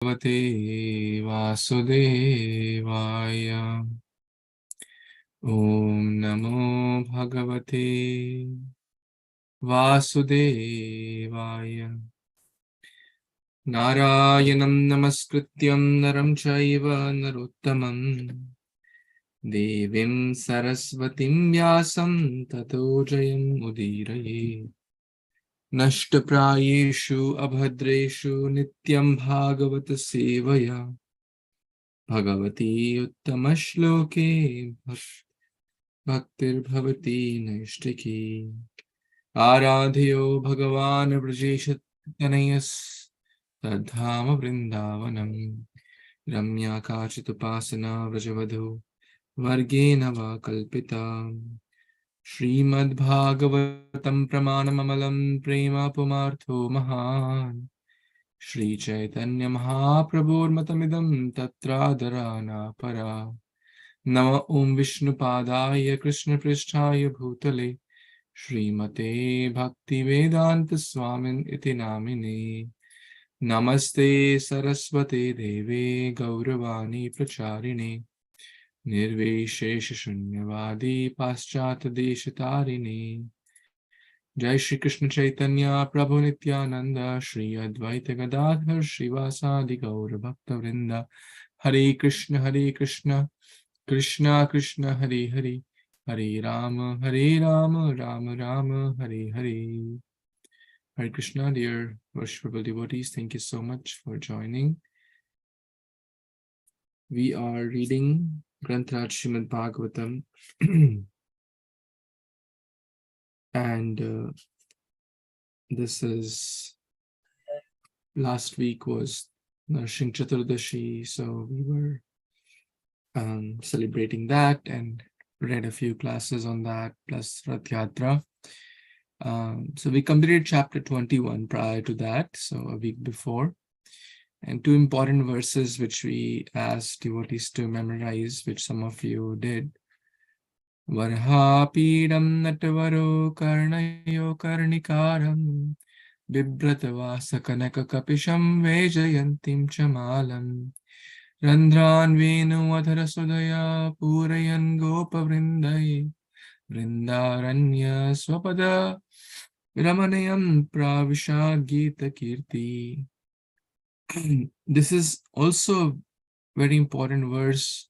bhagavate vasudevaya. Om namo bhagavate vasudevaya. Narayanam namaskrityam naram chaiva narottamam devim saraswatim vyasam tato jayam udiraye. Nashtaprayeshu abhadreshu Nityaṁ bhāgavata-sevayā bhagavati uttamashloke bhaktir bhavati naishtiki. Aradhyo bhagavan vrajeshatanayas tadhama vrindavanam ramya kachitupasana vrajavadhu vargena va kalpita. Śrīmad-Bhāgavatam pramanamamalam prema pumartho mahan Śrī Caitanya Mahāprabhur tatradharana para. Nama Om Vishnupadaya Krishna Pristhaya Bhutale Śrīmate Bhaktivedanta Swamin iti namine. Namaste Saraswate Deve Gauravani Pracharine Nirvishesha Shunyavadi Paschata Deshatarine. Jai Shri Krishna Chaitanya Prabhu Nityananda Shri Advaita Gadadhar Shrivasadi Gaura Bhakta Vrinda. Hare Krishna Krishna Krishna Hare Hare Hare Rama Rama Rama Hare Hare. Hare Krishna, dear worshipful devotees, thank you so much for joining. We are reading Granth Śrīmad-Bhāgavatam and this is, last week was Narshing Chaturdashi, so we were celebrating that and read a few classes on that, plus Rath Yatra. So we completed chapter 21 prior to that, so a week before. And two important verses which we asked devotees to memorize, which some of you did. Varhapidam natavaro karnayo karnikaram bibratavasa kanaka kapisham vejayantim chamalam randran venu adhara sudaya purayan gopa vrindai vrindaranya swapada ramanayam pravisha gita kirti. This is also a very important verse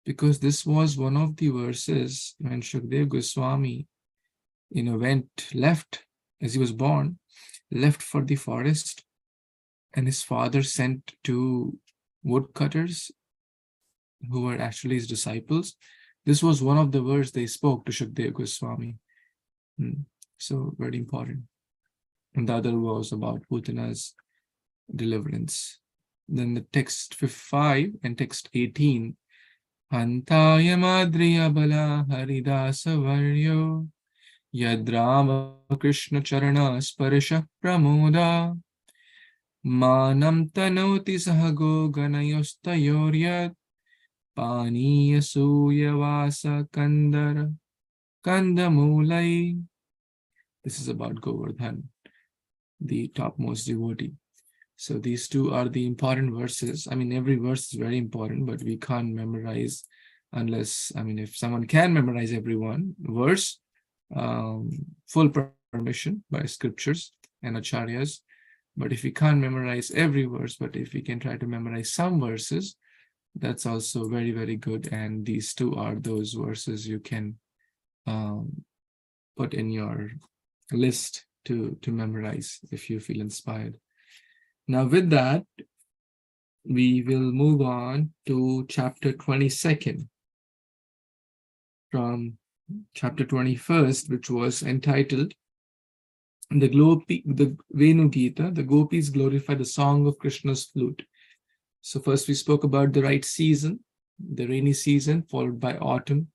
because this was one of the verses when Shukdev Goswami, left as he was born, left for the forest, and his father sent two woodcutters who were actually his disciples. This was one of the verses they spoke to Shukdev Goswami. So very important. And the other was about Putana's deliverance. Then the text 5 and text 18. Antaya madriya bala haridasa varyo yadrama krishna charana sparsha pramoda manam tanoti sahago ganayostayoryat paniya suyavasa kandara kandamulai. This is about Govardhan, the topmost devotee. So these two are the important verses. I mean, every verse is very important, but we can't memorize unless, if someone can memorize every one verse, full permission by scriptures and acharyas. But if we can't memorize every verse, but if we can try to memorize some verses, that's also very, very good. And these two are those verses you can put in your list to memorize if you feel inspired. Now with that, we will move on to chapter 22nd from chapter 21st, which was entitled the Venu Gita, the gopis glorify the song of Krishna's flute. So first we spoke about the right season, the rainy season, followed by autumn,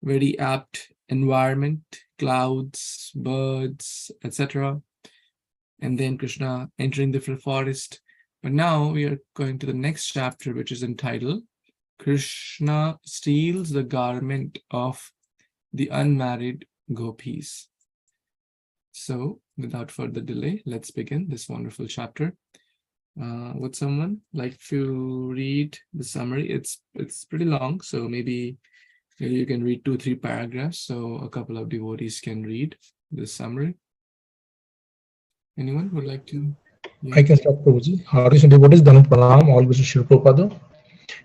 very apt environment, clouds, birds, etc. And then Krishna entering the forest. But now we are going to the next chapter, which is entitled Krishna Steals the Garment of the Unmarried Gopis. So without further delay, let's begin this wonderful chapter. Would someone like to read the summary? It's pretty long, so maybe you can read 2-3 paragraphs, so a couple of devotees can read the summary. Anyone would like to? I can start, Prabhuji. Hare Kṛṣṇa devotees, Dhanam Pranam, all wishes Śrīla Prabhupada.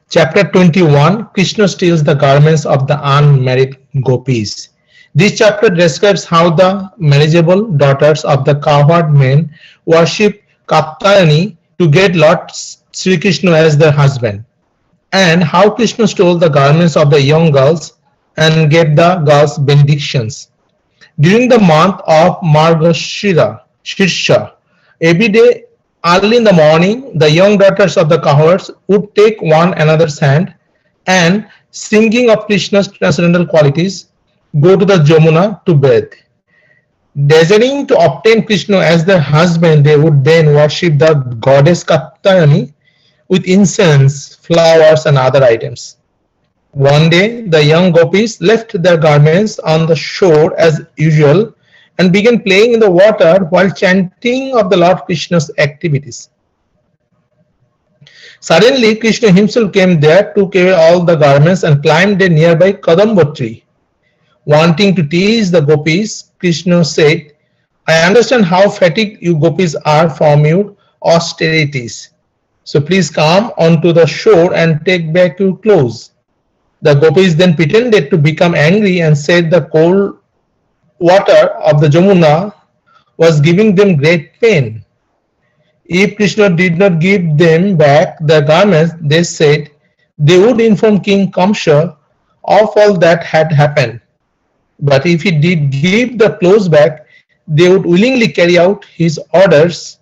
Chapter 21, Krishna steals the garments of the unmarried gopis. This chapter describes how the marriageable daughters of the cowherd men worship Katyayani to get Lord Sri Krishna as their husband, and how Krishna stole the garments of the young girls and gave the girls benedictions. During the month of Margashira, Shirsha, every day early in the morning, the young daughters of the cohorts would take one another's hand and, singing of Krishna's transcendental qualities, go to the Jamuna to bathe. Desiring to obtain Krishna as their husband, they would then worship the goddess Katyayani with incense, flowers, and other items. One day, the young gopis left their garments on the shore as usual and began playing in the water while chanting of the Lord Krishna's activities. Suddenly, Krishna himself came there, took away all the garments, and climbed a nearby Kadamba tree. Wanting to tease the gopis, Krishna said, I understand how fatigued you gopis are from your austerities. So please come onto the shore and take back your clothes. The gopis then pretended to become angry and said the cold water of the Jamuna was giving them great pain. If Krishna did not give them back their garments, they said they would inform King Kamsa of all that had happened. But if he did give the clothes back, they would willingly carry out his orders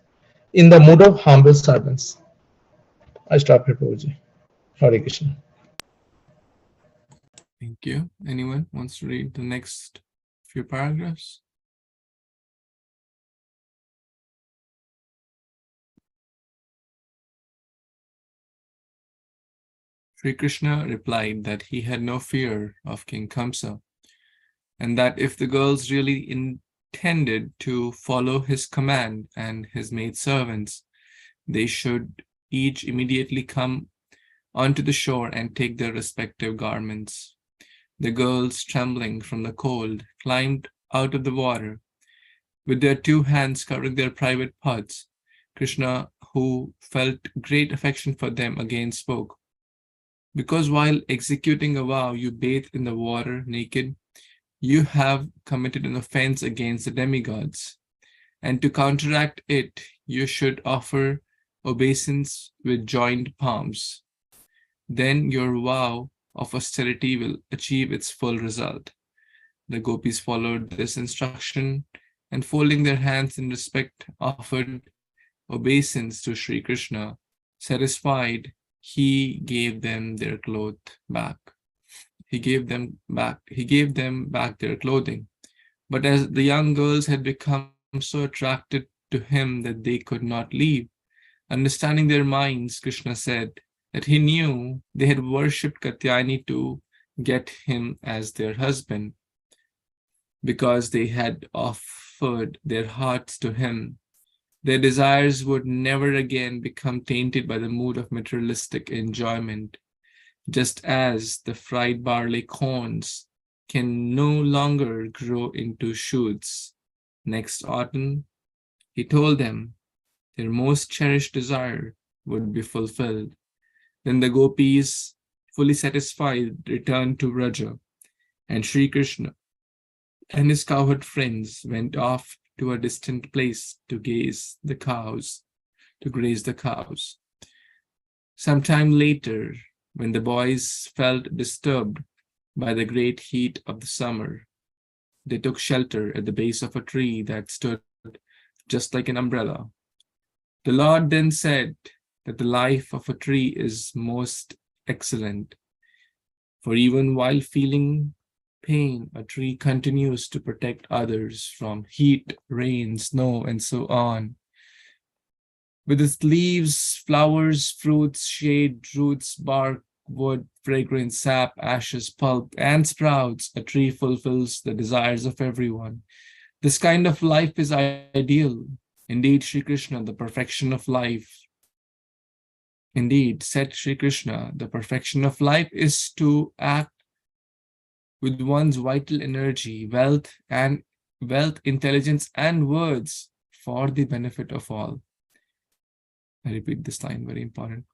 in the mood of humble servants. I stop here, Prabhuji. Hare Krishna. Thank you. Anyone wants to read the next few paragraphs? Sri Krishna replied that he had no fear of King Kamsa, and that if the girls really intended to follow his command and his maidservants, they should each immediately come onto the shore and take their respective garments. The girls, trembling from the cold, climbed out of the water, with their 2 hands covering their private parts. Krishna, who felt great affection for them, again spoke. Because while executing a vow, you bathe in the water naked, you have committed an offense against the demigods. And to counteract it, you should offer obeisance with joined palms. Then your vow of austerity will achieve its full result. The gopis followed this instruction and, folding their hands in respect, offered obeisance to Sri Krishna. Satisfied, he gave them their clothes back. He gave them back their clothing. But as the young girls had become so attracted to him that they could not leave, understanding their minds, Krishna said that he knew they had worshipped Katyayani to get him as their husband. Because they had offered their hearts to him, their desires would never again become tainted by the mood of materialistic enjoyment, just as the fried barley corns can no longer grow into shoots. Next autumn, he told them their most cherished desire would be fulfilled. Then the gopis, fully satisfied, returned to Vraja, and Sri Krishna and his cowherd friends went off to a distant place to graze the cows. Some time later, when the boys felt disturbed by the great heat of the summer, they took shelter at the base of a tree that stood just like an umbrella. The Lord then said that the life of a tree is most excellent, for even while feeling pain, a tree continues to protect others from heat, rain, snow, and so on. With its leaves, flowers, fruits, shade, roots, bark, wood, fragrance, sap, ashes, pulp, and sprouts, a tree fulfills the desires of everyone. This kind of life is ideal. Indeed, Sri Krishna, the perfection of life, Indeed, said Sri Krishna, the perfection of life is to act with one's vital energy, wealth, intelligence, and words for the benefit of all. I repeat this line, very important.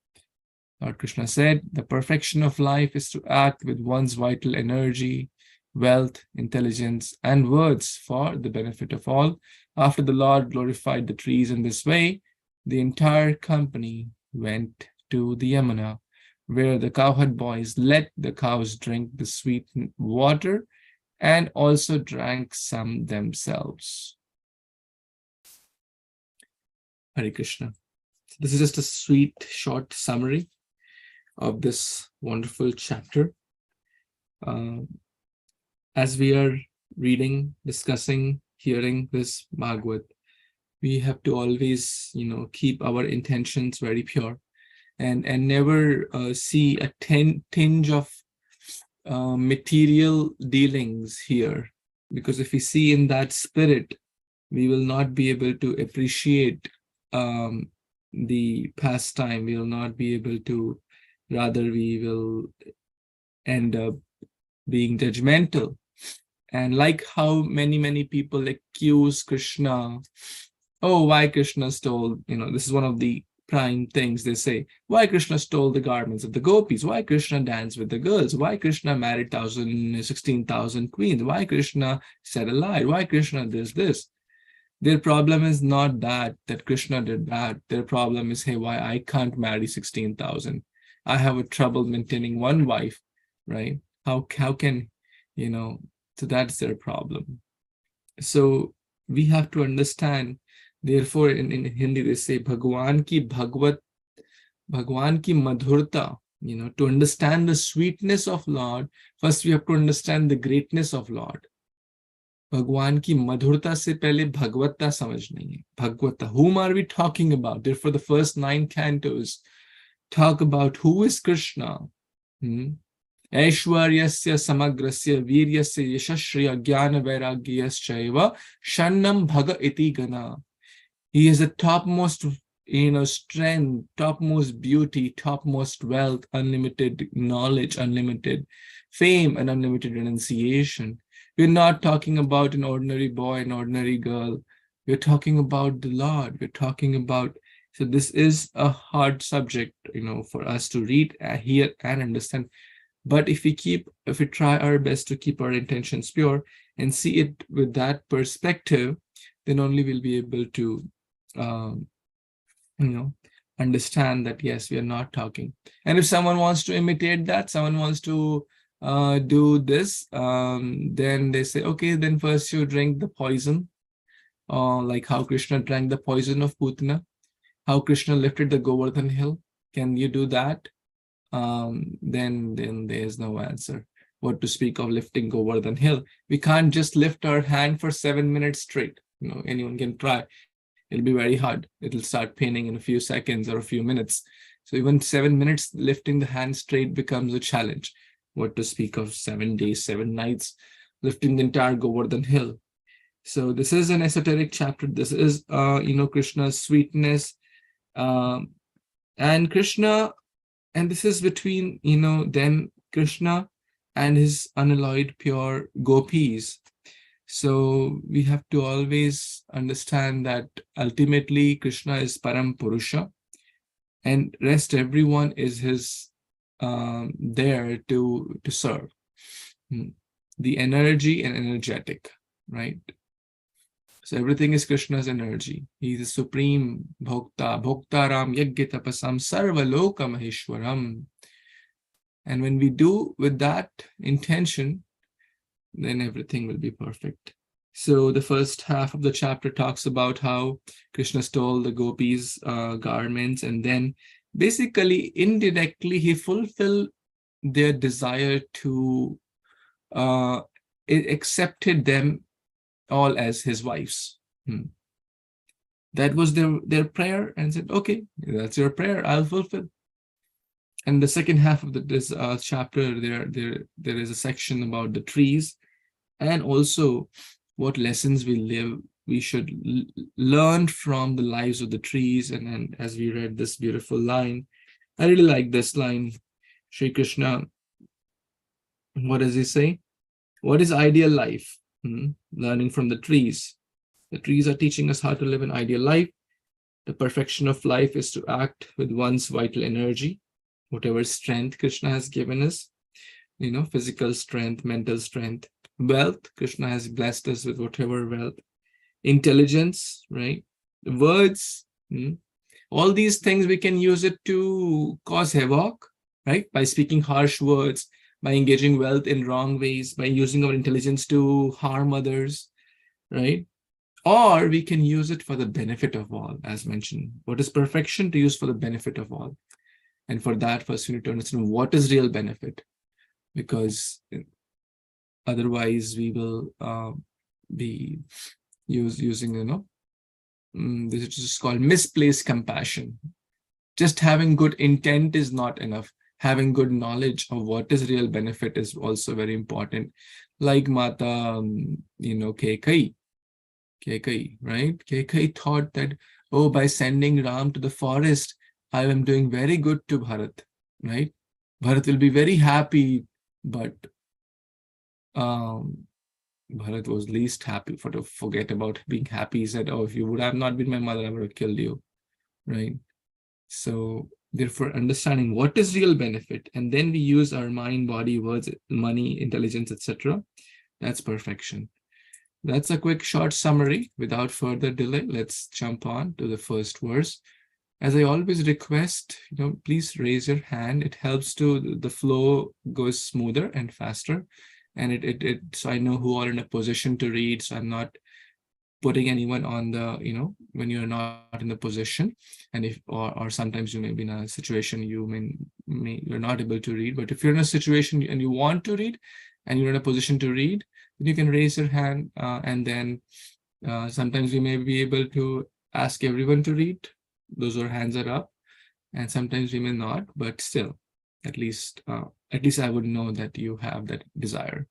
Lord Krishna said, the perfection of life is to act with one's vital energy, wealth, intelligence, and words for the benefit of all. After the Lord glorified the trees in this way, the entire company went to the Yamuna, where the cowherd boys let the cows drink the sweet water and also drank some themselves. Hare Krishna. This is just a sweet, short summary of this wonderful chapter. As we are reading, discussing, hearing this Bhagavat, we have to always, keep our intentions very pure and never see a tinge of material dealings here. Because if we see in that spirit, we will not be able to appreciate the pastime. We will not be able to, rather we will end up being judgmental. And like how many people accuse Krishna, oh, why Krishna stole, this is one of the prime things they say, why Krishna stole the garments of the gopis, why Krishna danced with the girls, why Krishna married 16,000 queens, why Krishna said a lie, why Krishna this. Their problem is not that Krishna did that. Their problem is, hey, why I can't marry 16,000? I have a trouble maintaining one wife, right? How can, so that's their problem. So we have to understand, therefore in Hindi they say, Bhagwan ki madhurta, to understand the sweetness of Lord, first we have to understand the greatness of Lord. Bhagwan ki madhurta se pehle bhagavata samajhna hai. Bhagavata, whom are we talking about? Therefore the first 9 cantos talk about who is Krishna. Aishwaryasya samagrasya viryasya yashashriya jnana vairagyasya shannam bhaga iti gana. He is the topmost strength, topmost beauty, topmost wealth, unlimited knowledge, unlimited fame, and unlimited renunciation. We're not talking about an ordinary boy, an ordinary girl. We're talking about the Lord. We're talking about, so this is a hard subject, for us to read, hear, and understand. But if we try our best to keep our intentions pure and see it with that perspective, then only we'll be able to, understand that, yes, we are not talking. And if someone wants to imitate that, someone wants to do this, then they say, okay, then first you drink the poison, like how Krishna drank the poison of Putana, how Krishna lifted the Govardhan hill. Can you do that? Then there's no answer. What to speak of lifting Govardhan hill? We can't just lift our hand for 7 minutes straight. Anyone can try. It'll be very hard. It'll start paining in a few seconds or a few minutes. So even 7 minutes lifting the hand straight becomes a challenge. What to speak of 7 days, 7 nights, lifting the entire Govardhan hill. So this is an esoteric chapter. This is, Krishna's sweetness, and Krishna, and this is between, them, Krishna, and his unalloyed pure gopis. So we have to always understand that ultimately Krishna is Param Purusha, and rest everyone is his there to serve. The energy and energetic, right? So everything is Krishna's energy. He is the supreme Bhokta, Bhoktaram Yajñatapasam Sarva Loka Maheshwaram. And when we do with that intention, then everything will be perfect. So the first half of the chapter talks about how Krishna stole the gopis' garments, and then basically indirectly he fulfilled their desire to accepted them all as his wives. That was their prayer, and said, okay, that's your prayer, I'll fulfill. And the second half of this chapter, there is a section about the trees, and also what lessons we should learn from the lives of the trees. And as we read this beautiful line, I really like this line. Sri Krishna, what does he say? What is ideal life? Learning from the trees. The trees are teaching us how to live an ideal life. The perfection of life is to act with one's vital energy, whatever strength Krishna has given us, physical strength, mental strength, wealth. Krishna has blessed us with whatever wealth, intelligence, right? Words, all these things we can use it to cause havoc, right? By speaking harsh words, by engaging wealth in wrong ways, by using our intelligence to harm others, right? Or we can use it for the benefit of all, as mentioned. What is perfection? To use for the benefit of all. And for that, first we need to understand what is real benefit, because otherwise we will be using, this is just called misplaced compassion. Just having good intent is not enough. Having good knowledge of what is real benefit is also very important. Like Mata, Kekai, right? Kekai thought that, oh, by sending Ram to the forest, I am doing very good to Bharat, right? Bharat will be very happy, but Bharat was least happy. To forget about being happy, he said, oh, if you would have not been my mother, I would have killed you, right? So therefore, understanding what is real benefit, and then we use our mind, body, words, money, intelligence, etc. That's perfection. That's a quick short summary. Without further delay, let's jump on to the first verse. As I always request, please raise your hand. It helps to the flow goes smoother and faster. And so I know who are in a position to read. So I'm not putting anyone on the, when you're not in the position, and if or sometimes you may be in a situation you're not able to read. But if you're in a situation and you want to read and you're in a position to read, then you can raise your hand, and then sometimes we may be able to ask everyone to read. Those whose hands are up, and sometimes we may not, but still, at least I would know that you have that desire.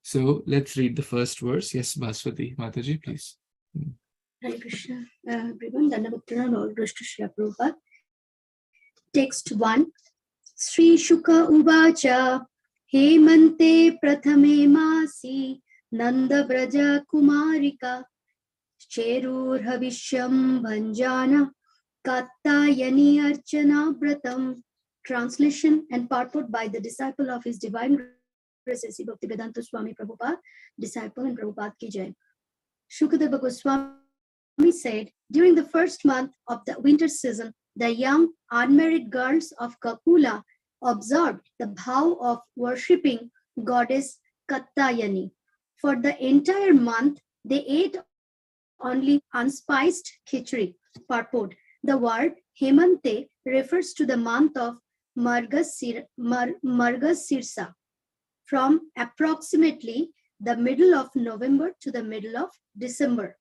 So let's read the first verse. Yes, Bhaswati Mataji, please. Hare Krishna, everyone. Dandavatana, all glories to Srila Prabhupada. Text 1. Sri Shuka Uvacha Hemante Prathame Masi Nanda Braja Kumarika Cherur Havishyam Bhanjana Kattayani Archana Bratam. Translation and purport by the disciple of His Divine Grace A.C. Bhaktivedanta Swami Prabhupada, disciple and Prabhupada ki jai. Shukadeva Goswami said, during the first month of the winter season, the young unmarried girls of Kakula observed the vow of worshipping goddess Kattayani. For the entire month, they ate only unspiced khichdi. Purport. The word Hemante refers to the month of Margasirsa, from approximately the middle of November to the middle of December,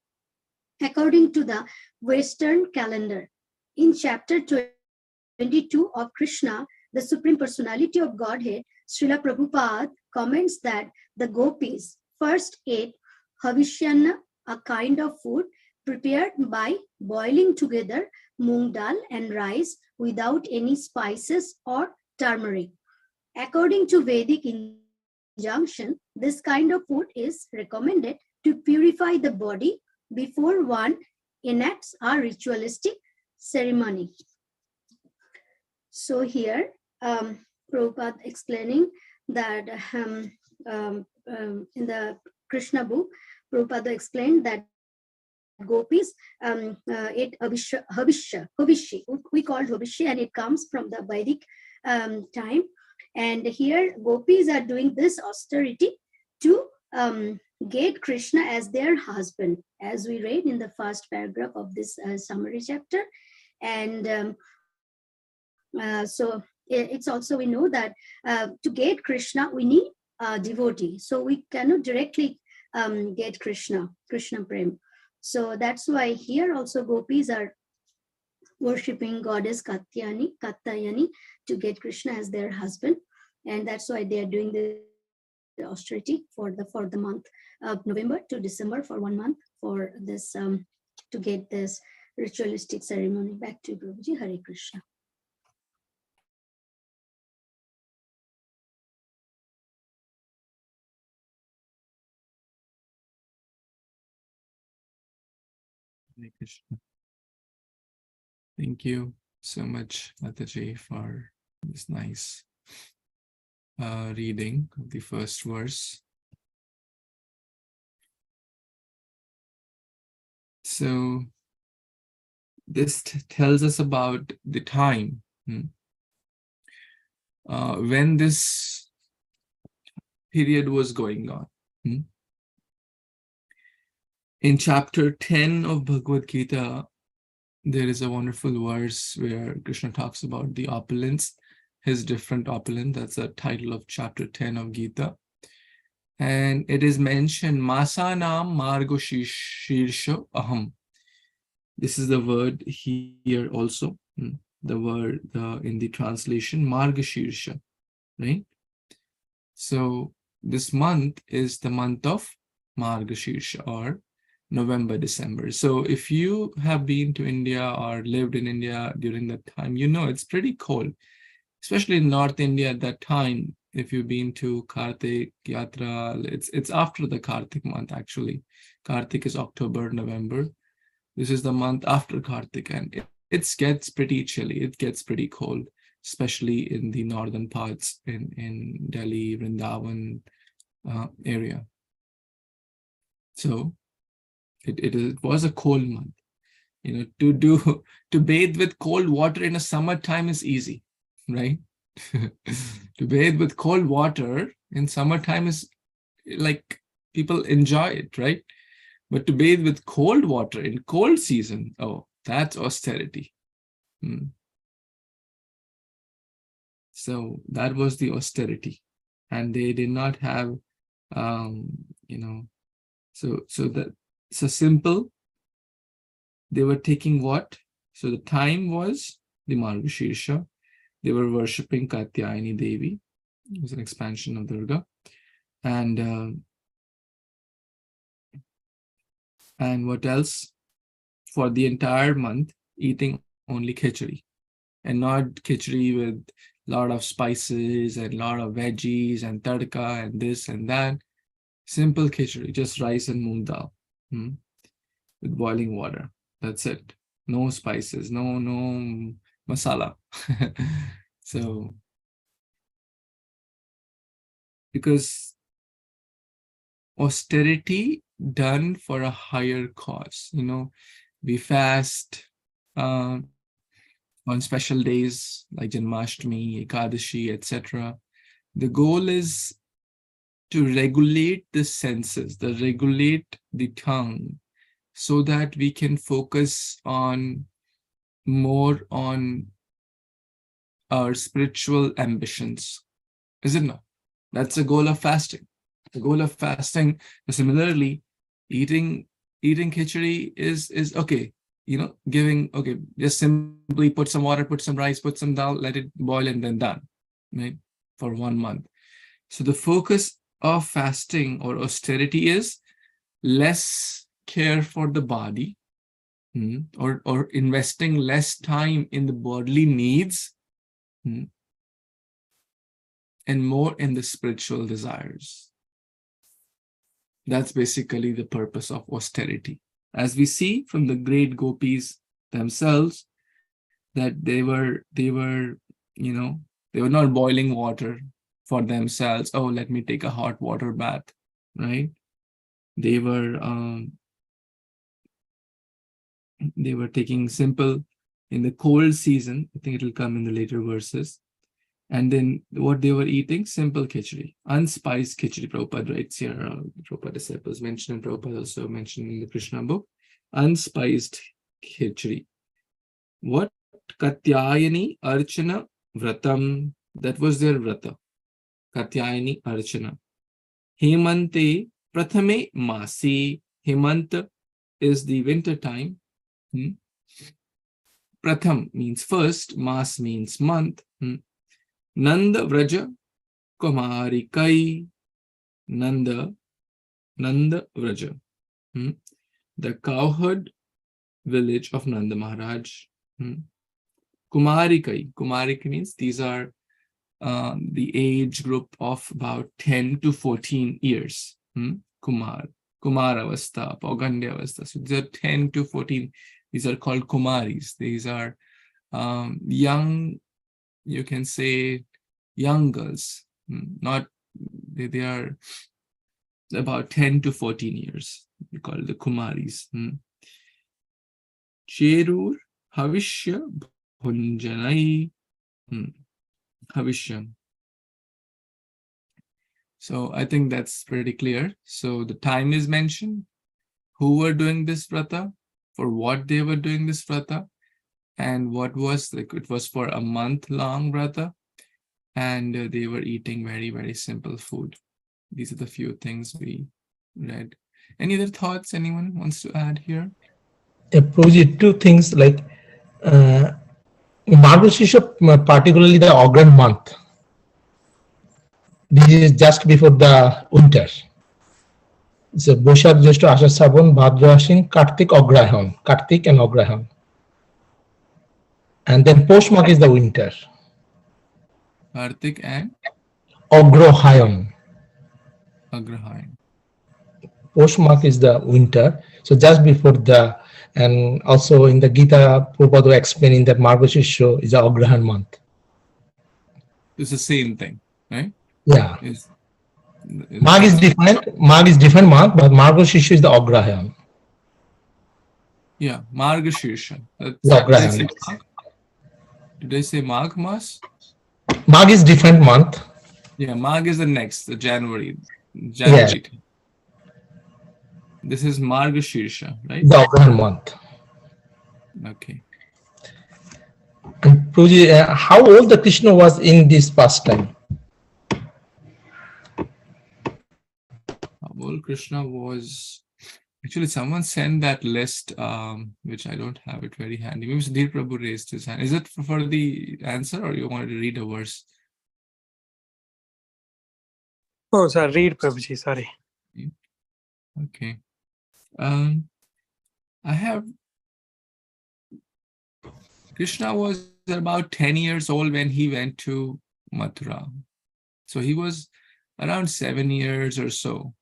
according to the Western calendar. In chapter 22 of Krishna, the Supreme Personality of Godhead, Srila Prabhupada comments that the gopis first ate havishyana, a kind of food prepared by boiling together moong dal and rice without any spices or turmeric. According to Vedic injunction, this kind of food is recommended to purify the body before one enacts a ritualistic ceremony. So here, Prabhupada explaining that in the Krishna book, Prabhupada explained that gopis ate havishi. We call havishi, and it comes from the Vedic time. And here, gopis are doing this austerity to get Krishna as their husband, as we read in the first paragraph of this summary chapter. And so it's also, we know that to get Krishna, we need a devotee. So we cannot directly get Krishna Prem. So that's why here also gopis are worshipping goddess Kattayani to get Krishna as their husband. And that's why they are doing the austerity for the month of November to December, for 1 month, for this to get this ritualistic ceremony. Back to Prabhuji. Hare Krishna. Hare Krishna. Thank you so much, Mataji, for this nice reading of the first verse. So this tells us about the time when this period was going on. In chapter 10 of Bhagavad Gita, there is a wonderful verse where Krishna talks about the opulence, his different opulence. That's the title of chapter 10 of Gita. And it is mentioned, Masanam Margo Shirsha Aham. This is the word here also. The word in the translation, Marga Shirsha, right? So this month is the month of Marga Shirsha, or November, December. So if you have been to India or lived in India during that time, you know it's pretty cold, especially in North India at that time. If you've been to Kartik Yatra, it's after the Kartik month actually. Kartik is October, November. This is the month after Kartik, and it gets pretty chilly. It gets pretty cold, especially in the northern parts in Delhi, Vrindavan area. So it was a cold month. You know, to bathe with cold water in a summertime is easy, right? To bathe with cold water in summertime is like people enjoy it, right? But to bathe with cold water in cold season, oh, that's austerity. So that was the austerity, and they did not have, you know, so simple. They were taking what? So the time was the Margashirsha. They were worshipping Katyayani Devi. It was an expansion of Durga. And what else? For the entire month, eating only khichdi, and not khichdi with a lot of spices and a lot of veggies and tadka and this and that. Simple khichdi, just rice and moong dal with boiling water. That's it. No spices, no masala. So, because austerity done for a higher cause, you know, we fast on special days like Janmashtami, Ekadashi, etc. The goal is to regulate the senses, to regulate the tongue, so that we can focus more on our spiritual ambitions. Is it not? That's the goal of fasting. The goal of fasting, similarly, eating khichdi is okay. You know, giving, okay, just simply put some water, put some rice, put some dal, let it boil, and then done, right? For 1 month. So the focus of fasting or austerity is less care for the body, or investing less time in the bodily needs, and more in the spiritual desires. That's basically the purpose of austerity. As we see from the great gopis themselves, that they were, you know, they were not boiling water for themselves. Oh, let me take a hot water bath, right? They were taking simple in the cold season. I think it will come in the later verses. And then what they were eating, simple khichdi, unspiced khichdi. Prabhupada writes here, Prabhupada disciples mentioned, and Prabhupada also mentioned in the Krishna book, unspiced khichdi. What? Katyayani Archana Vratam. That was their vrata. Katyayani Archana. Hemante Prathame Masi. Hemant is the winter time. Pratham means first, Mas means month. Nanda Vraja Kumarikai. Nanda Vraja. The cowherd village of Nanda Maharaj. Kumarikai. Kumarikai means these are the age group of about 10 to 14 years. Kumar. Kumaravastha, Paugandyavastha. So these are 10 to 14. These are called Kumaris. These are young, you can say, young girls. Not they are about 10 to 14 years. We call the Kumaris. Cherur Havishya Bhunjanai Havishya. So I think that's pretty clear. So the time is mentioned, who were doing this vrata, for what they were doing this vrata, and what was, like, it was for a month long vrata, and they were eating very, very simple food. These are the few things we read. Any other thoughts anyone wants to add here? Prabhuji, two things, like Margashirsha, particularly the Ogran month. This is just before the winter. So Boshak, Jyeshta, Ashar, Sabon, Bhadra, Ashwin, Kartik, Agrahan, Kartik and Agrahan. And then Poshmak is the winter. Kartik and Agrohayan. Agrahayan. Poshmak is the winter. So just before the, and also in the Gita, Prabhupada explaining that Margashirsha is the Agrahan month. It's the same thing, right? Yeah. Mag is different. Mag is different month, but Margashirsha is the Agrahan. Yeah, Margashirsha. Agrahan. Did I say Magh Mas? Mag is different month. Yeah, Magh is the next, the January. Yes. This is Margashirsha, right? The Agrahan month. Okay. And Prabhuji, how old the Krishna was in this pastime? How old Krishna was? Actually, someone sent that list, which I don't have it very handy. Maybe Sudhir Prabhu raised his hand. Is it for the answer, or you wanted to read a verse? Oh, sir, read Prabhuji, sorry. Okay. I have, Krishna was about 10 years old when he went to Mathura. So he was around 7 years or so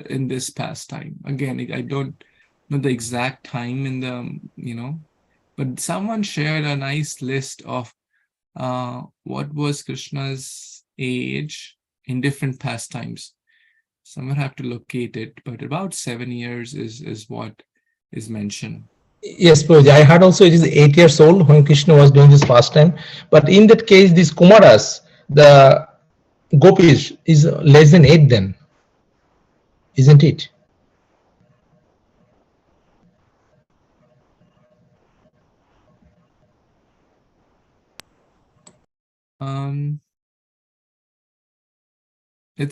in this pastime. Again, I don't know the exact time in the, but someone shared a nice list of what was Krishna's age in different pastimes. Someone have to locate it, but about 7 years is what is mentioned. Yes, Prabhuji. I heard also it is 8 years old when Krishna was doing this pastime. But in that case, these Kumaras, the gopis, is less than 8 then, isn't it?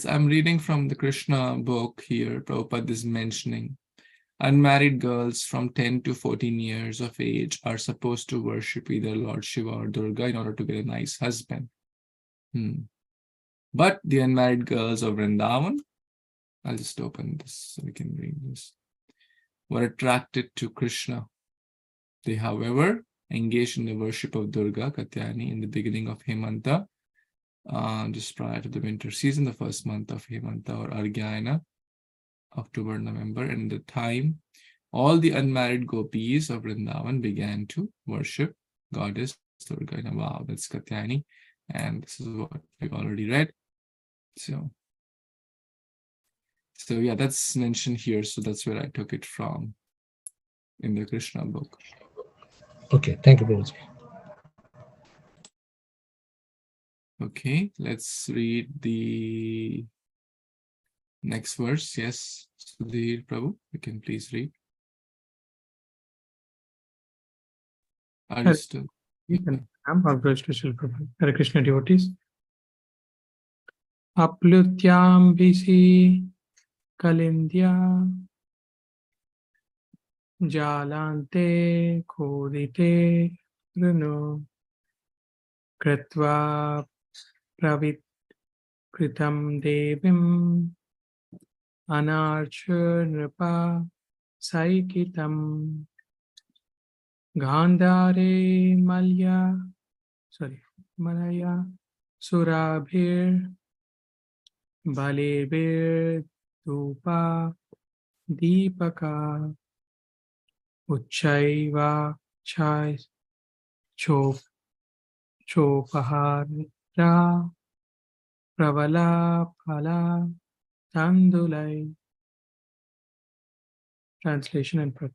I'm reading from the Krishna book here. Prabhupada is mentioning unmarried girls from 10 to 14 years of age are supposed to worship either Lord Shiva or Durga in order to get a nice husband. But the unmarried girls of Vrindavan, I'll just open this so we can read this, were attracted to Krishna. They, however, engaged in the worship of Durga, Katyani, in the beginning of Hemanta, just prior to the winter season, the first month of Hemanta or Argyana, October, November, and the time all the unmarried gopis of Vrindavan began to worship goddess Durga. Wow, that's Katyani, and this is what we've already read. So yeah, that's mentioned here. So that's where I took it from in the Krishna book. Okay, thank you, Prabhuji. Okay, let's read the next verse. Yes, Sudhir Prabhu, you can please read. Are you still? I'm Hare Kṛṣṇa devotees. Aplutyam visi kalindya jalante kodite runo kritva pravitkritam devim anarcha nripa saikitam Gandhare Malaya Surabhir Balebir Dupa Deepaka Uchaiva Chai Chopahara Pravala Phala Tandulai. Translation and purport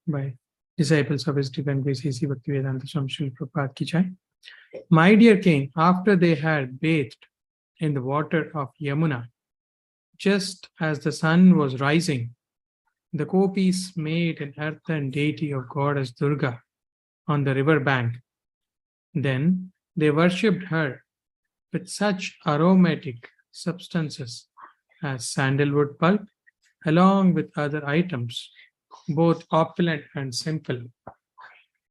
by disciples of His Divine Grace A.C. Bhaktivedanta Swami Srila Prabhupada Ki Jai. My dear king, after they had bathed in the water of Yamuna, just as the sun was rising, the gopis made an earthen deity of goddess Durga on the river bank. Then they worshipped her with such aromatic substances as sandalwood pulp, along with other items, both opulent and simple,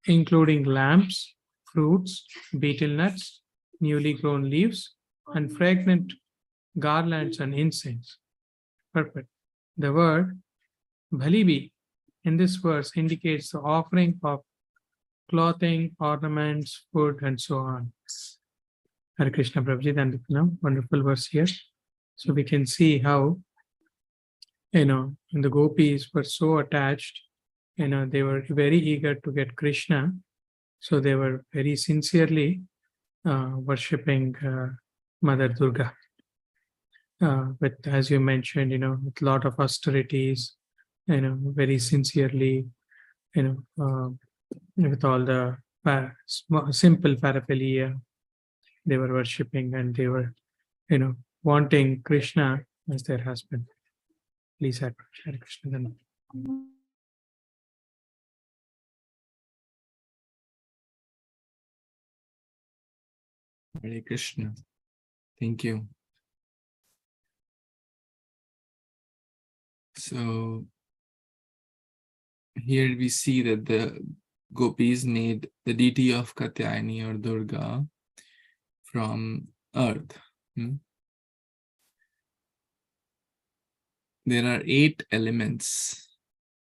including lamps, fruits, betel nuts, newly grown leaves, and fragrant garlands and incense. Perfect. The word bhalibi in this verse indicates the offering of clothing, ornaments, food, and so on. Hare Kṛṣṇa Prabhuji, and wonderful verse here. So we can see how, the gopis were so attached, they were very eager to get Krishna. So they were very sincerely worshipping Mother Durga. But as you mentioned, with a lot of austerities, very sincerely, with all the simple paraphernalia, they were worshipping, and they were, wanting Krishna as their husband. Please Hare Kṛṣṇa. Hare Krishna. Thank you. So here we see that the gopis made the deity of Katyayani or Durga from earth. There are 8 elements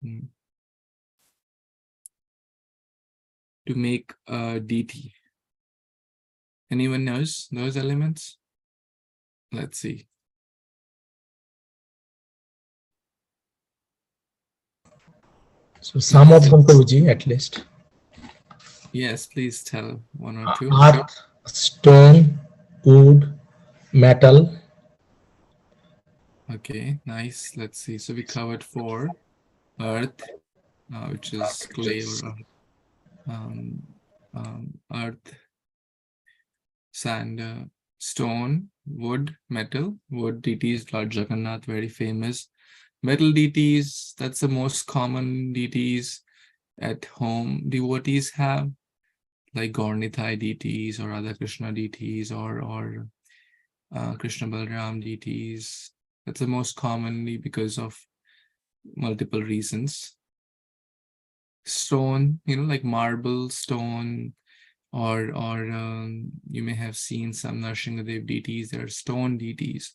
to make a deity. Anyone knows those elements? Let's see. So some of them, Prabhuji, at least. Yes, please tell 1 or 2. Earth, stone, wood, metal. Okay, nice. Let's see. So we covered 4. Earth, which is clay or earth, sand, stone, wood, metal. Wood deities, Lord Jagannath, very famous. Metal deities, that's the most common deities at home devotees have, like Gaurnithai deities or Radha Krishna deities or Krishna Balram deities. That's the most commonly because of multiple reasons. Stone, like marble, stone, or you may have seen some Nrsimhadev deities. They are stone deities.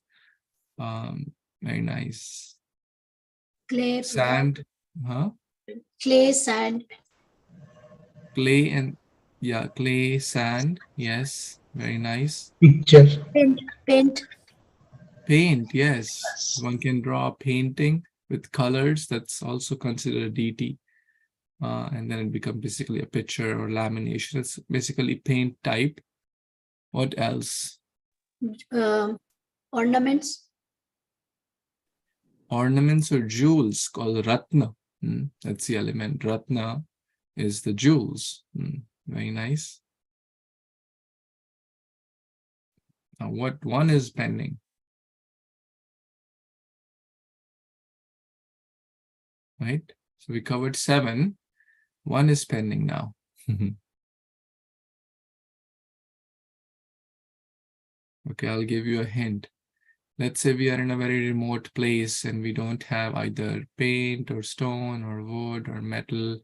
Very nice. Clay, Sand, clay, sand. Clay and clay, sand. Yes, very nice. Picture. Paint. Yes. One can draw a painting with colors. That's also considered a deity. And then it becomes basically a picture or lamination. It's basically paint type. What else? Ornaments. Ornaments or jewels called ratna. That's the element. Ratna is the jewels. Very nice. Now what one is pending? Right? So we covered 7. 1 is pending now. Okay, I'll give you a hint. Let's say we are in a very remote place and we don't have either paint or stone or wood or metal,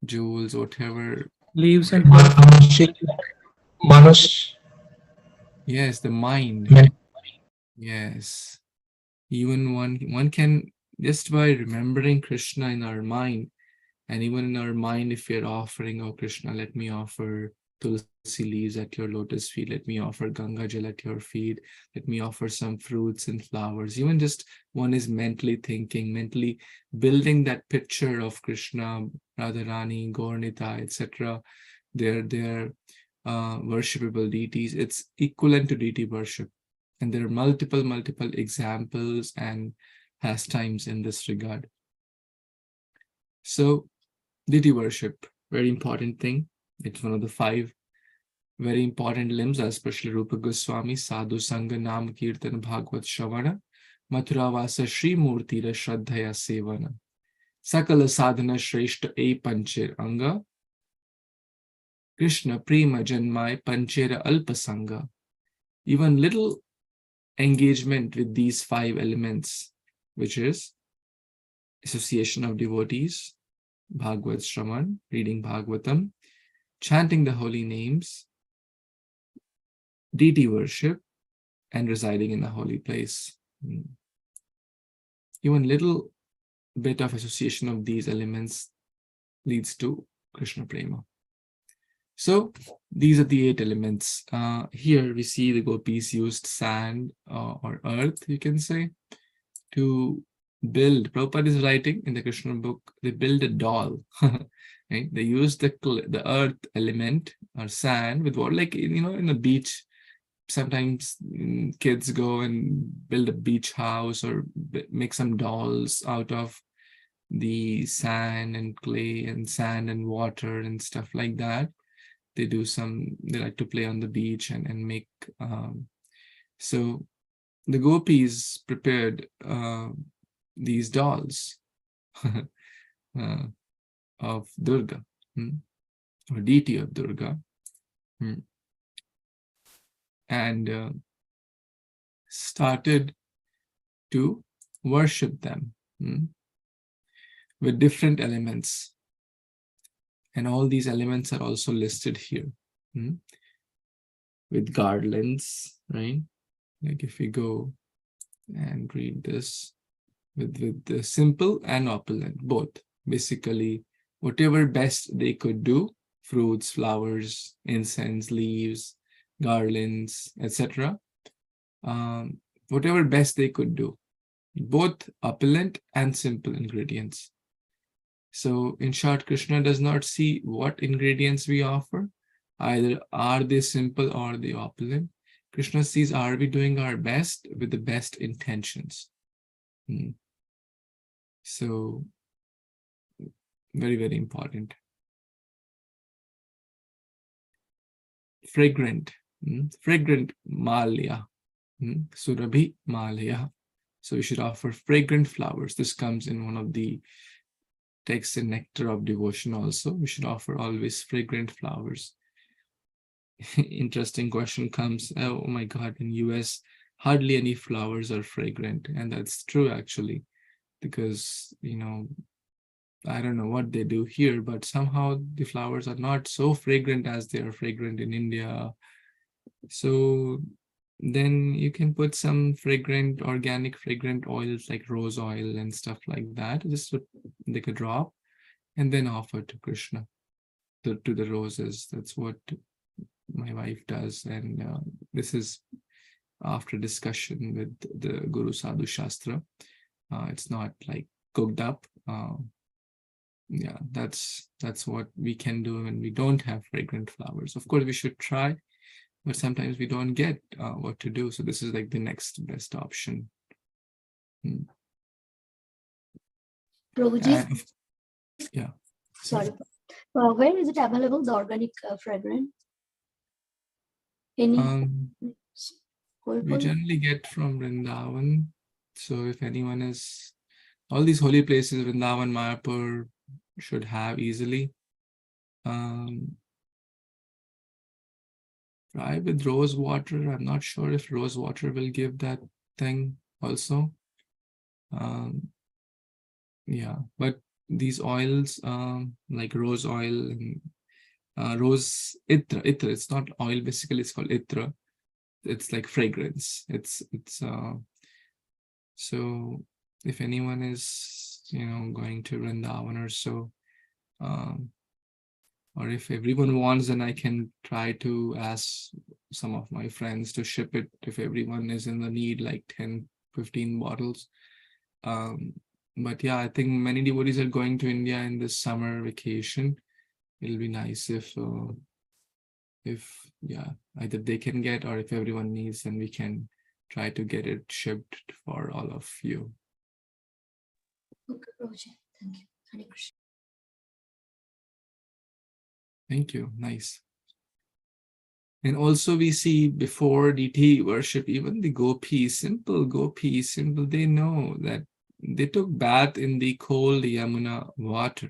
jewels, whatever. Leaves and Manush. Yes, the mind. Yes. Even one can, just by remembering Krishna in our mind, and even in our mind, if we are offering, oh Krishna, let me offer tulsi leaves at your lotus feet. Let me offer Ganga Jal at your feet. Let me offer some fruits and flowers. Even just one is mentally thinking, mentally building that picture of Krishna, Radharani, Gaur-Nitai, etc. They're worshipable deities. It's equivalent to deity worship. And there are multiple examples and pastimes in this regard. So deity worship, very important thing. It's one of the 5 very important limbs, especially Rupa Goswami, Sadhu Sangha, Nam Kirtan, Bhāgavata-sevayā, Mathuravasa Shri Murtira Shraddhaya Sevana, Sakala Sadhana Shreshta E Pancher Anga, Krishna Prema Janmai Panchera Alpasanga. Even little engagement with these 5 elements, which is association of devotees, Bhagavad Shraman, reading Bhagavatam, chanting the holy names, deity worship, and residing in a holy place. Even little bit of association of these elements leads to Krishna Prema. So these are the 8 elements. Here we see the gopis used sand or earth, you can say, to build. Prabhupada is writing in the Krishna book, they build a doll. Right? They use the earth element or sand with water, like in the beach. Sometimes kids go and build a beach house or make some dolls out of the sand and clay and sand and water and stuff like that. They like to play on the beach and make. So the gopis prepared these dolls of Durga, or deity of Durga, and started to worship them with different elements. And all these elements are also listed here with garlands, right? Like if we go and read this with the simple and opulent, both. Basically, whatever best they could do, fruits, flowers, incense, leaves, garlands, etc. Whatever best they could do, both opulent and simple ingredients. So in short, Krishna does not see what ingredients we offer. Either are they simple or they opulent. Krishna sees, are we doing our best with the best intentions? So very, very important. Fragrant malya, surabhi malya. So we should offer fragrant flowers. This comes in one of the texts in Nectar of Devotion also. We should offer always fragrant flowers. Interesting question comes, oh my God, in US, hardly any flowers are fragrant. And that's true actually, because, I don't know what they do here, but somehow the flowers are not so fragrant as they are fragrant in India. So then you can put some organic fragrant oils like rose oil and stuff like that, just like a drop, and then offer to Krishna, to the roses. That's what my wife does. And this is after discussion with the Guru Sadhu Shastra. It's not like cooked up. Yeah, that's what we can do when we don't have fragrant flowers. Of course, we should try, but sometimes we don't get what to do. So this is like the next best option. Prabhuji, yeah. sorry. Where is it available, the organic fragrance? Any? We generally get from Vrindavan. So if anyone is, all these holy places, Vrindavan, Mayapur, should have easily. Try with rose water. I'm not sure if rose water will give that thing also. Yeah, but these oils, like rose oil and rose itra, it's not oil, basically it's called itra. It's like fragrance. It's so if anyone is going to Vrindavan or so, Or if everyone wants, then I can try to ask some of my friends to ship it if everyone is in the need, like 10, 15 bottles. But yeah, I think many devotees are going to India in this summer vacation. It'll be nice if yeah, either they can get, or if everyone needs, then we can try to get it shipped for all of you. Okay, Prabhuji. Thank you. Hare Kṛṣṇa. Thank you. Nice. And also we see before deity worship, even the gopis, simple, they know that they took bath in the cold Yamuna water.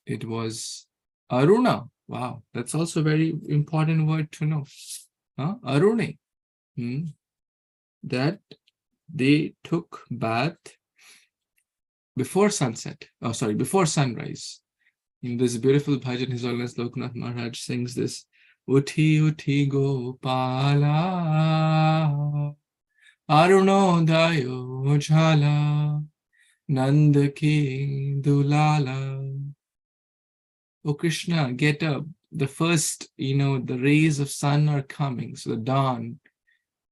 It was Aruna. Wow, that's also a very important word to know. Arune. That they took bath before sunset. Oh, sorry, before sunrise. In this beautiful bhajan, His Holiness Loknath Maharaj sings this. Uthi uthi gopala Arunodayo jhala Nanda ki dulala. Oh Krishna, get up. The first, the rays of sun are coming. So the dawn,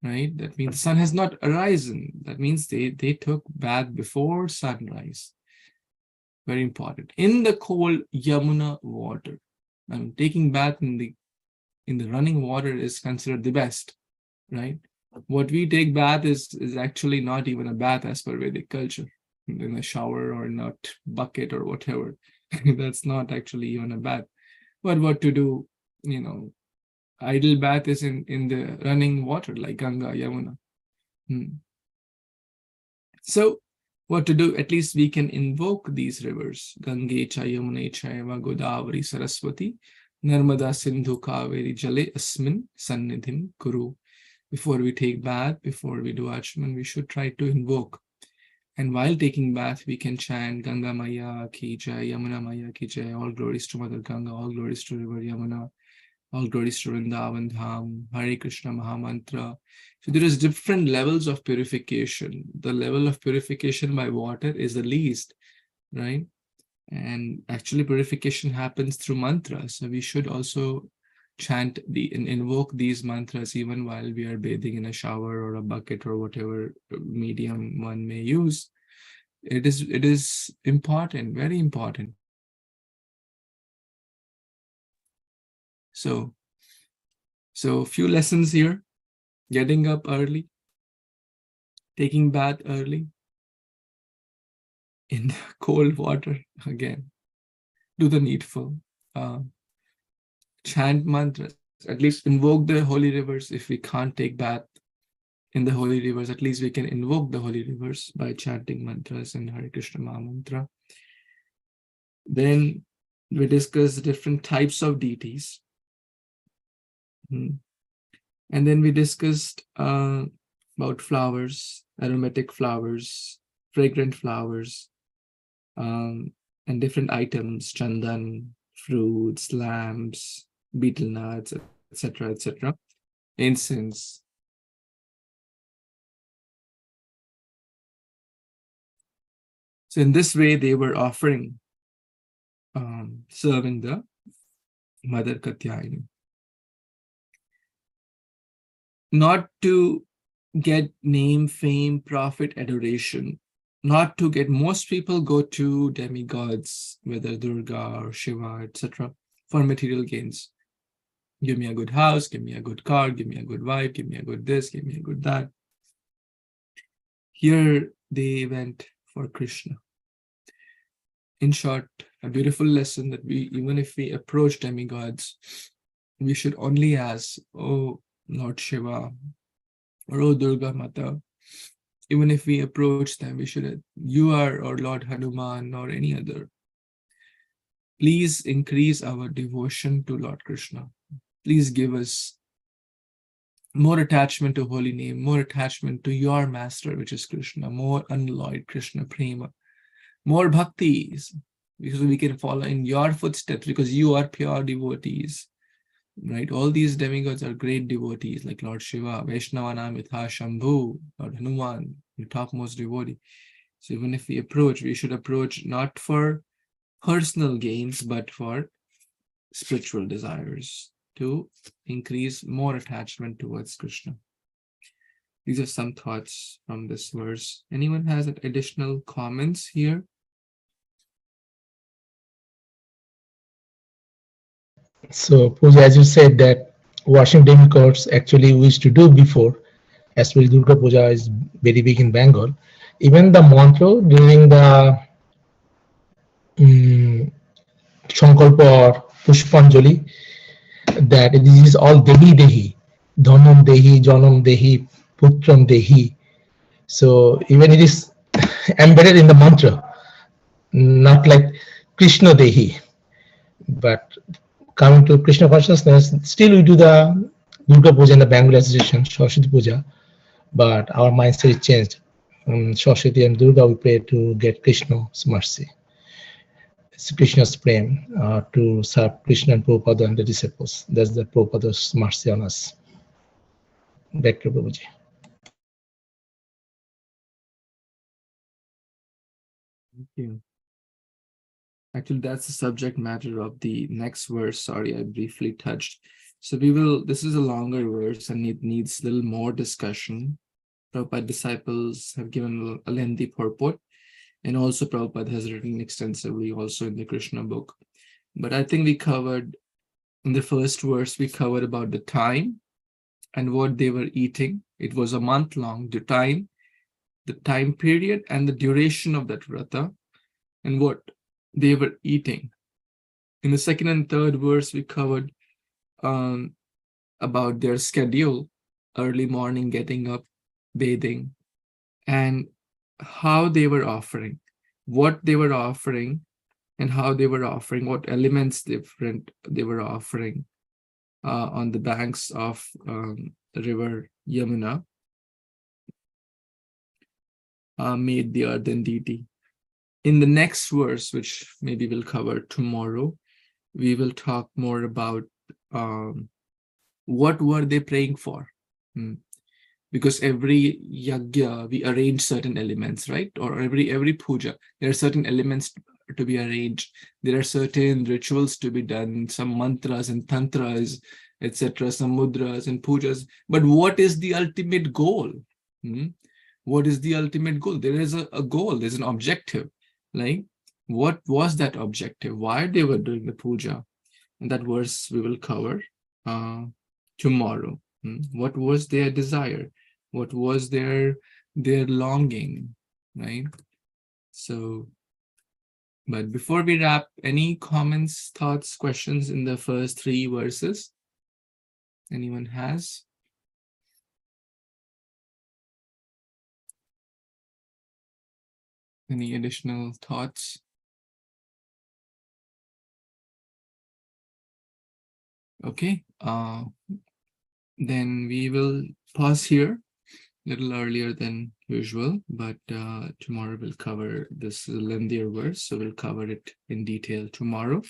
right? That means sun has not arisen. That means they took bath before sunrise. Very important. In the cold Yamuna water. Taking bath in the running water is considered the best, right? What we take bath is actually not even a bath as per Vedic culture. In a shower or not bucket or whatever. That's not actually even a bath. But what to do, ideal bath is in the running water like Ganga, Yamuna. So what to do? At least we can invoke these rivers. Gange cha Yamune chaiva Godavari Saraswati Narmada Sindhu Kaveri Jale Asmin Sannidhim Kuru. Before we take bath, before we do Achman, we should try to invoke. And while taking bath, we can chant Ganga Maya Ki Jai, Yamuna Maya Ki Jai, all glories to Mother Ganga, all glories to River Yamuna, all glories to Vrindavan Dham, Hare Kṛṣṇa Mahamantra. So there is different levels of purification. The level of purification by water is the least, right? And actually purification happens through mantras. So we should also chant and invoke these mantras even while we are bathing in a shower or a bucket or whatever medium one may use. It is important, very important. So a few lessons here. Getting up early, taking bath early in cold water again. Do the needful. Chant mantras, at least invoke the holy rivers. If we can't take bath in the holy rivers, at least we can invoke the holy rivers by chanting mantras and Hare Kṛṣṇa Mahamantra. Then we discuss different types of deities. And then we discussed about flowers, aromatic flowers, fragrant flowers, and different items, chandan, fruits, lamps, betel nuts, etc., etc., incense. So in this way, they were offering, serving the Mother Katyayani. Not to get name, fame, profit, adoration. Not to get, most people go to demigods, whether Durga or Shiva, etc., for material gains. Give me a good house, give me a good car, give me a good wife, give me a good this, give me a good that. Here they went for Krishna. In short, a beautiful lesson that even if we approach demigods, we should only ask, oh Lord Shiva, or oh Durga Mata. Even if we approach them, we should, you are or Lord Hanuman or any other. Please increase our devotion to Lord Krishna. Please give us more attachment to holy name, more attachment to your master, which is Krishna, more unalloyed Krishna prema, more bhaktis, because we can follow in your footsteps, because you are pure devotees, right? All these demigods are great devotees, like Lord Shiva, Vaishnavana Mitha Shambhu, Lord Hanuman, the topmost devotee. So even if we approach, we should approach not for personal gains, but for spiritual desires, to increase more attachment towards Krishna. These are some thoughts from this verse. Anyone has additional comments here? So, Pooja, as you said that washing demigods actually we used to do before, as well Durga Puja is very big in Bengal. Even the mantra during the Sankalpa or Pushpanjali, that this is all Dehi Dehi, Dhanam Dehi, Janam Dehi, Putram Dehi. So even it is embedded in the mantra, not like Krishna Dehi. But coming to Krishna consciousness, still we do the Durga Puja in the Bengal Association, Saraswati Puja, but our mindset is changed. Saraswati and Durga we pray to get Krishna's mercy. It's Krishna's prem to serve Krishna and Prabhupada and the disciples. That's the Prabhupada's mercy on us. Back to Prabhuji. Thank you. Actually, that's the subject matter of the next verse. Sorry, I briefly touched. So this is a longer verse and it needs a little more discussion. Prabhupada disciples have given a lengthy purport, and also Prabhupada has written extensively also in the Krishna book. But I think we covered, in the first verse, we covered about the time and what they were eating. It was a month long, the time period and the duration of that vrata, and what they were eating. In the second and third verse, we covered about their schedule, early morning, getting up, bathing, and how they were offering, what they were offering, and how they were offering, what elements different they were offering on the banks of the river Yamuna, made the earthen deity. In the next verse, which maybe we'll cover tomorrow, we will talk more about what were they praying for. Because every yagya, we arrange certain elements, right? Or every puja, there are certain elements to be arranged. There are certain rituals to be done, some mantras and tantras, etc., some mudras and pujas. But what is the ultimate goal? What is the ultimate goal? There is a goal, there's an objective. Like, what was that objective? Why they were doing the puja? And that verse we will cover tomorrow. What was their desire? What was their longing, right? So, but before we wrap, any comments, thoughts, questions in the first three verses? Anyone has? Any additional thoughts? Okay, then we will pause here a little earlier than usual, but tomorrow we'll cover this lengthier verse, so we'll cover it in detail tomorrow.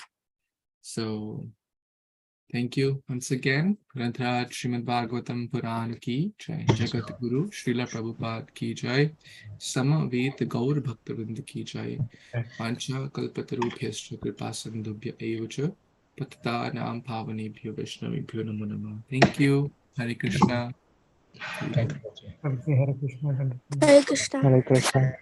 So thank you once again. Granthraj Śrīmad-Bhāgavatam Puran ki jai, Jagat Guru Srila Prabhupada ki jai, Samaveta Gaur Bhaktavind ki jai, Pancha Kalpatarubhyascha Kripasandubhya Evacha Pattanam Pavanebhyo Vaishnavibhyo Namo Namah. Thank you. Hare Kṛṣṇa. Thank you. Hare Kṛṣṇa. Hare Kṛṣṇa. Hare Kṛṣṇa.